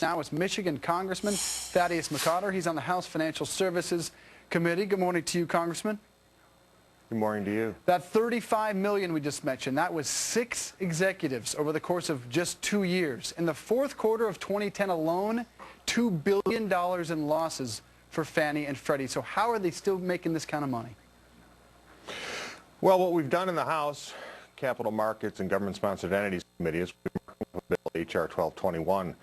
Now it's Michigan Congressman Thaddeus McCotter. He's on the House Financial Services Committee. Good morning to you, Congressman. Good morning to you. That $35 million we just mentioned, that was 6 executives over the course of just 2 years. In the fourth quarter of 2010 alone, $2 billion in losses for Fannie and Freddie. So how are they still making this kind of money? Well, what we've done in the House Capital Markets and Government-Sponsored Entities Committee is we've worked with Bill H.R. 1221,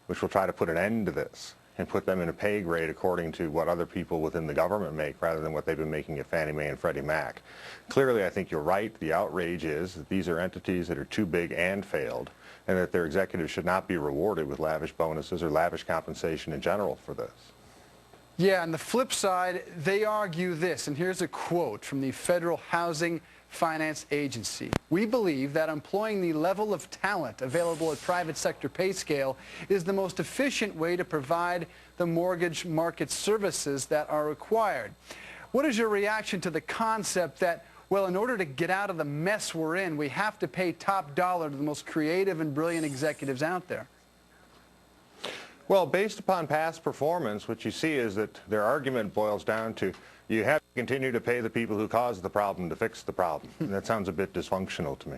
which will try to put an end to this and put them in a pay grade according to what other people within the government make rather than what they've been making at Fannie Mae and Freddie Mac. Clearly, I think you're right. The outrage is that these are entities that are too big and failed, and that their executives should not be rewarded with lavish bonuses or lavish compensation in general for this. Yeah, on the flip side, they argue this, and here's a quote from the Federal Housing Finance Agency. We believe that employing the level of talent available at private sector pay scale is the most efficient way to provide the mortgage market services that are required. What is your reaction to the concept that, well, in order to get out of the mess we're in, we have to pay top dollar to the most creative and brilliant executives out there? Well, based upon past performance, what you see is that their argument boils down to you have to continue to pay the people who caused the problem to fix the problem. And that sounds a bit dysfunctional to me.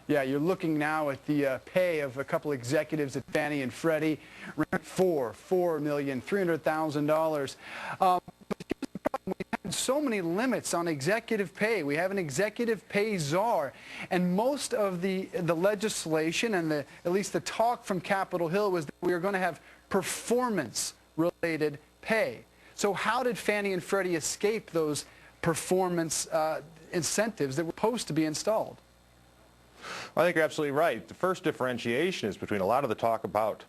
Yeah, you're looking now at the pay of a couple executives at Fannie and Freddie, $4,300,000. We have so many limits on executive pay. We have an executive pay czar, and most of the legislation and at least the talk from Capitol Hill was that we are going to have performance-related pay. So how did Fannie and Freddie escape those performance incentives that were supposed to be installed? Well, I think you're absolutely right. The first differentiation is between a lot of the talk about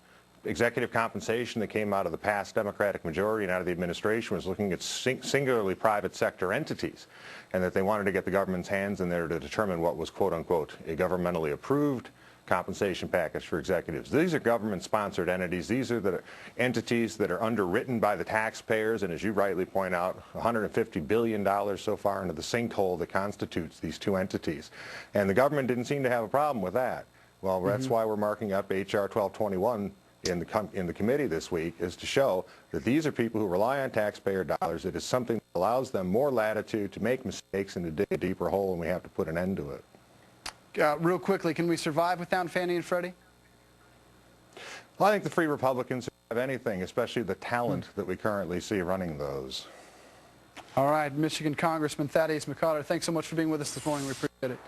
executive compensation that came out of the past Democratic majority and out of the administration was looking at singularly private sector entities, and that they wanted to get the government's hands in there to determine what was, quote unquote, a governmentally approved compensation package for executives. These are government-sponsored entities. These are the entities that are underwritten by the taxpayers, and as you rightly point out, $150 billion so far into the sinkhole that constitutes these two entities. And the government didn't seem to have a problem with that. Well, that's why we're marking up H.R. 1221 in the committee this week, is to show that these are people who rely on taxpayer dollars. It is something that allows them more latitude to make mistakes and to dig a deeper hole, and we have to put an end to it. Real quickly, can we survive without Fannie and Freddie? Well, I think the Free Republicans have anything, especially the talent that we currently see running those. All right, Michigan Congressman Thaddeus McCotter, thanks so much for being with us this morning. We appreciate it.